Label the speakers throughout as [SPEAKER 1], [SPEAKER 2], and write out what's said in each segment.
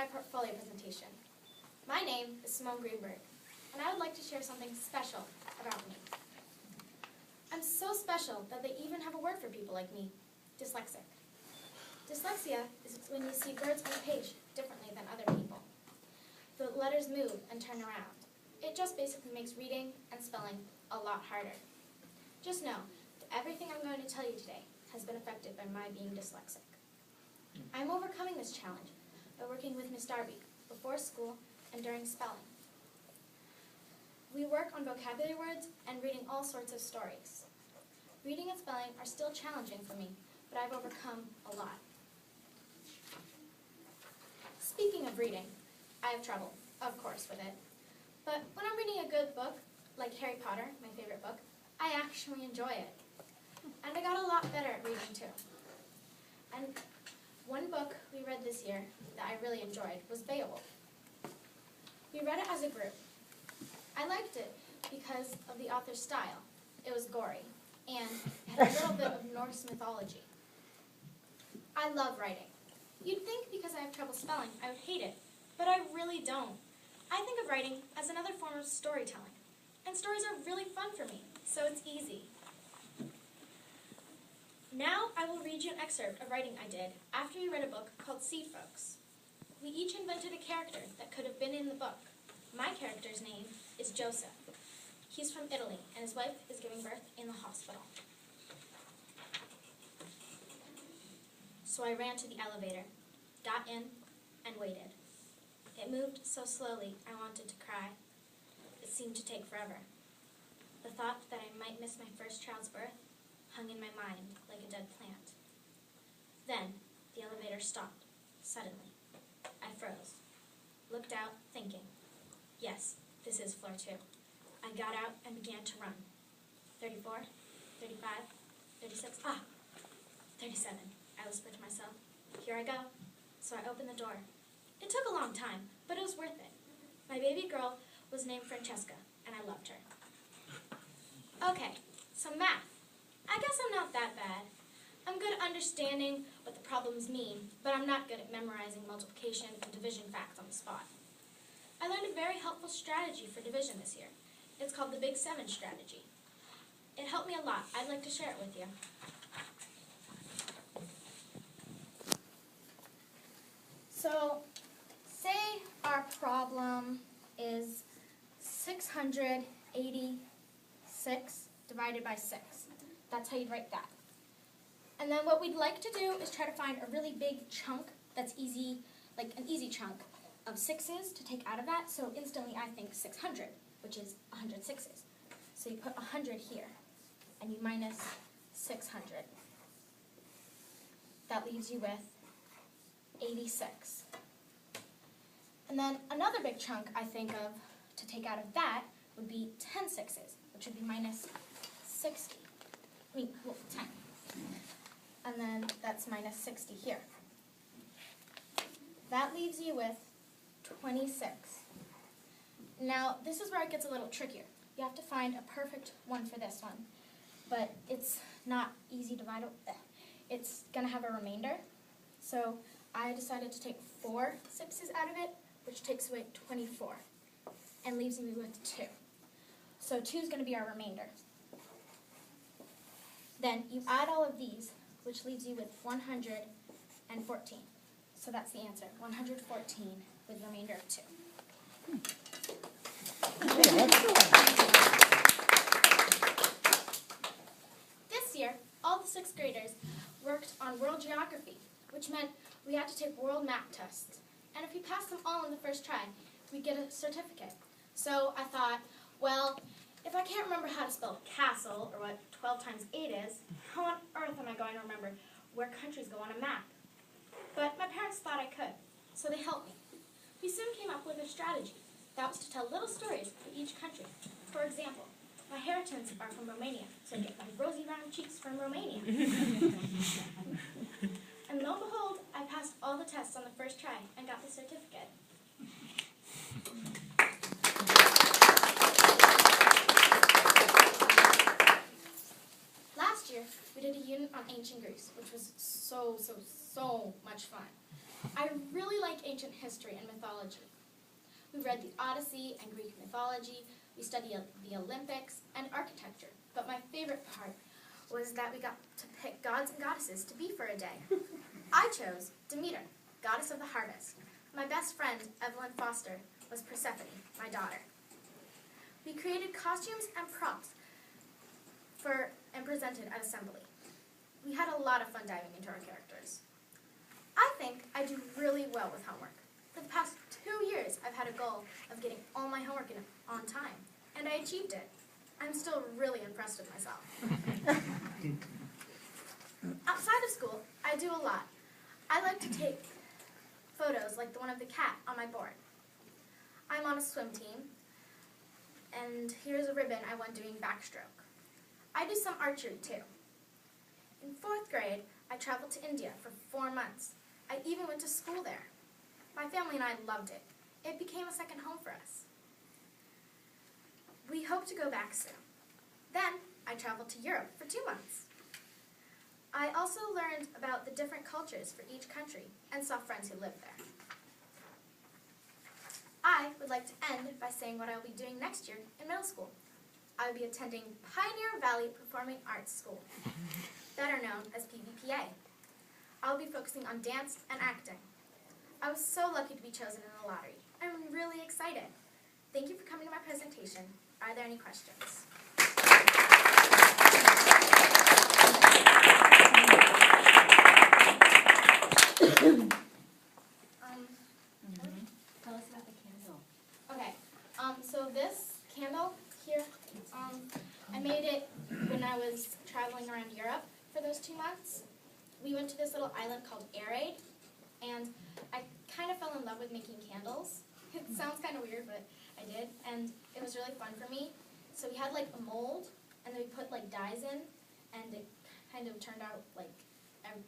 [SPEAKER 1] my portfolio presentation. My name is Simone Greenberg, and I would like to share something special about me. I'm so special that they even have a word for people like me, dyslexic. Dyslexia is when you see words on a page differently than other people. The letters move and turn around. It just basically makes reading and spelling a lot harder. Just know that everything I'm going to tell you today has been affected by my being dyslexic. I'm overcoming this challenge by working with Miss Darby before school and during spelling. We work on vocabulary words and reading all sorts of stories. Reading and spelling are still challenging for me, but I've overcome a lot. Speaking of reading, I have trouble, of course, with it. But when I'm reading a good book, like Harry Potter, my favorite book, I actually enjoy it. And I got a lot better at reading too. And one book we read this year that I really enjoyed was Beowulf. We read it as a group. I liked it because of the author's style. It was gory, and it had a little bit of Norse mythology. I love writing. You'd think because I have trouble spelling, I would hate it, but I really don't. I think of writing as another form of storytelling, and stories are really fun for me, so it's easy. Now I will read you an excerpt of writing I did after we read a book called Seed Folks. We each invented a character that could have been in the book. My character's name is Joseph. He's from Italy, and his wife is giving birth in the hospital. So I ran to the elevator, got in, and waited. It moved so slowly I wanted to cry. It seemed to take forever. The thought that I might miss my first child's birth hung in my mind like a dead plant. Then the elevator stopped, suddenly. I froze, looked out, thinking, yes, this is floor 2. I got out and began to run. 34, 35, 36, 37. I whispered to myself, here I go. So I opened the door. It took a long time, but it was worth it. My baby girl was named Francesca, and I loved her. Okay, so math. I guess I'm not that bad. I'm good at understanding what the problems mean, but I'm not good at memorizing multiplication and division facts on the spot. I learned a very helpful strategy for division this year. It's called the Big 7 strategy. It helped me a lot. I'd like to share it with you. So, say our problem is 686 divided by 6. That's how you'd write that. And then what we'd like to do is try to find a really big chunk that's easy, like an easy chunk of 6s to take out of that. So instantly I think 600, which is 100 6s. So you put 100 here, and you minus 600. That leaves you with 86. And then another big chunk I think of to take out of that would be 10 6s, which would be minus 60. 10. And then that's minus 60 here. That leaves you with 26. Now, this is where it gets a little trickier. You have to find a perfect one for this one. But it's not easy to divide. It's going to have a remainder. So I decided to take 4 6s out of it, which takes away 24, and leaves me with 2. So 2 is going to be our remainder. Then you add all of these, which leaves you with 114. So that's the answer, 114 with a remainder of 2. This year, all the 6th graders worked on world geography, which meant we had to take world map tests. And if we passed them all in the first try, we'd get a certificate. So I thought, well, if I can't remember how to spell castle, or what 12 times 8 is, how on earth am I going to remember where countries go on a map? But my parents thought I could, so they helped me. We soon came up with a strategy. That was to tell little stories for each country. For example, my inheritance are from Romania, so I get my rosy round cheeks from Romania. And lo and behold, I passed all the tests on the first try and got the certificate. Last year, we did a unit on ancient Greece, which was so much fun. I really like ancient history and mythology. We read the Odyssey and Greek mythology, we studied the Olympics and architecture, but my favorite part was that we got to pick gods and goddesses to be for a day. I chose Demeter, goddess of the harvest. My best friend, Evelyn Foster, was Persephone, my daughter. We created costumes and props and presented at assembly. We had a lot of fun diving into our characters. I think I do really well with homework. For the past 2 years, I've had a goal of getting all my homework in on time, and I achieved it. I'm still really impressed with myself. Outside of school, I do a lot. I like to take photos like the one of the cat on my board. I'm on a swim team, and here's a ribbon I won doing backstroke. I do some archery too. In 4th grade, I traveled to India for 4 months. I even went to school there. My family and I loved it. It became a second home for us. We hope to go back soon. Then, I traveled to Europe for 2 months. I also learned about the different cultures for each country and saw friends who lived there. I would like to end by saying what I will be doing next year in middle school. I will be attending Pioneer Valley Performing Arts School, better known as PVPA. I will be focusing on dance and acting. I was so lucky to be chosen in the lottery. I'm really excited. Thank you for coming to my presentation. Are there any questions?
[SPEAKER 2] Tell us about the candle.
[SPEAKER 1] Okay, so this candle here, I made it when I was traveling around Europe for those 2 months. We went to this little island called Airaid, and I kind of fell in love with making candles. It sounds kind of weird, but I did, and it was really fun for me. So we had like a mold, and then we put like dyes in, and it kind of turned out like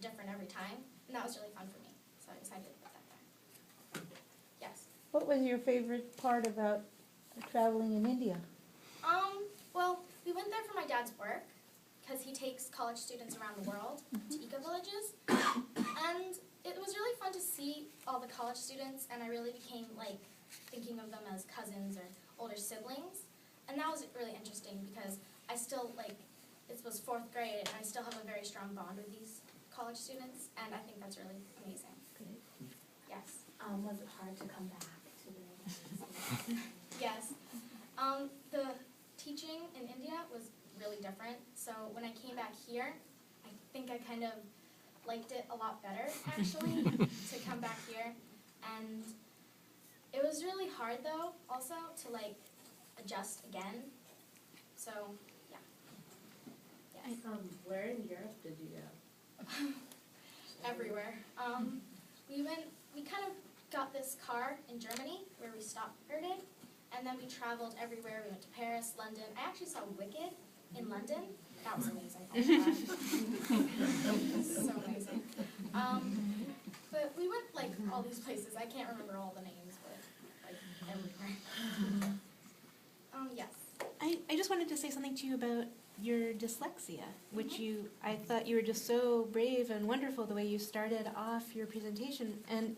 [SPEAKER 1] different every time, and that was really fun for me. So I decided to put that there. Yes.
[SPEAKER 3] What was your favorite part about traveling in India?
[SPEAKER 1] Well, we went there for my dad's work, because he takes college students around the world to eco-villages, and it was really fun to see all the college students, and I really became like thinking of them as cousins or older siblings, and that was really interesting because I still it was 4th grade, and I still have a very strong bond with these college students, and I think that's really amazing.
[SPEAKER 2] Good.
[SPEAKER 1] Yes.
[SPEAKER 2] Was it hard to come back to the
[SPEAKER 1] Yes. The teaching in India was really different, so when I came back here, I think I kind of liked it a lot better, actually, to come back here, and it was really hard, though, also, to, adjust again, so, yeah. Yes.
[SPEAKER 2] Where in Europe did you go?
[SPEAKER 1] Everywhere. We kind of got this car in Germany, where we started, and then we traveled everywhere. We went to Paris, London. I actually saw Wicked in London. That was amazing. Oh my God. So amazing. But we went all these places. I can't remember all the names, but everywhere. Yes.
[SPEAKER 4] I just wanted to say something to you about your dyslexia, which I thought you were just so brave and wonderful the way you started off your presentation. And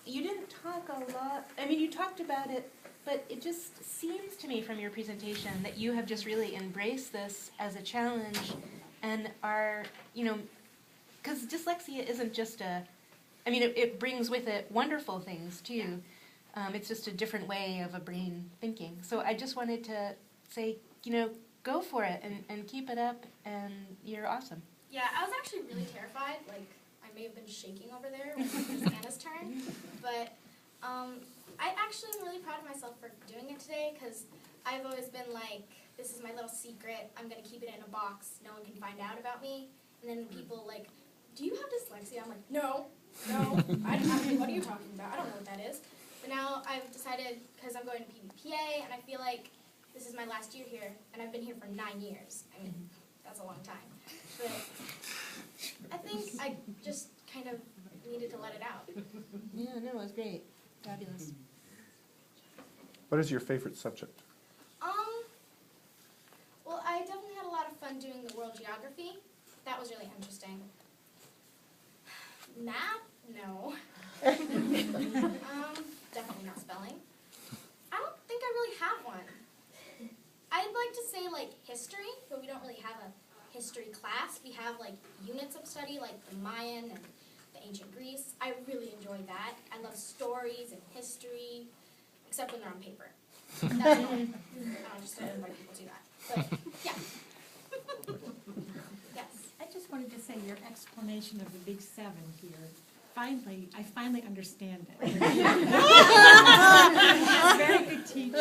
[SPEAKER 4] you didn't talk a lot. I mean, you talked about it, but it just seems to me from your presentation that you have just really embraced this as a challenge and are, because dyslexia isn't just it brings with it wonderful things too. It's just a different way of a brain thinking. So I just wanted to say, go for it and keep it up, and you're awesome.
[SPEAKER 1] Yeah, I was actually really terrified. I may have been shaking over there when it was Anna's turn, but I actually am really proud of myself for doing it today, because I've always been this is my little secret, I'm going to keep it in a box, no one can find out about me, and then people do you have dyslexia? I'm like, no, I mean, what are you talking about? I don't know what that is. But now I've decided, because I'm going to PVPA, and I feel like this is my last year here, and I've been here for 9 years. I mean, that's a long time. But I think I just kind of needed to let it out.
[SPEAKER 4] Yeah, no, it was great. Fabulous.
[SPEAKER 5] What is your favorite subject?
[SPEAKER 1] Well, I definitely had a lot of fun doing the world geography. That was really interesting. Math? No. Definitely not spelling. I don't think I really have one. I'd like to say like history, but we don't really have a history class. We have like units of study like the Mayan and the ancient Greece. I really enjoy that. I love stories and history, except when they're on paper. That's annoying. I don't just invite people to that. But yeah. Yes.
[SPEAKER 6] I just wanted to say your explanation of the big seven here, I finally understand it. Very good teacher.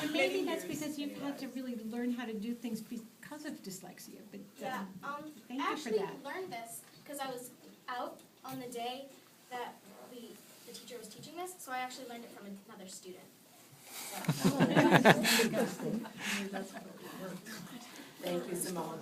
[SPEAKER 6] And maybe that's because you've had to really learn how to do things because of dyslexia, but
[SPEAKER 1] Yeah.
[SPEAKER 6] thank
[SPEAKER 1] I
[SPEAKER 6] you for
[SPEAKER 1] actually
[SPEAKER 6] that.
[SPEAKER 1] learned this because I was out on the day that the teacher was teaching this, so I actually learned it from another student. So.
[SPEAKER 7] Thank you, Simone.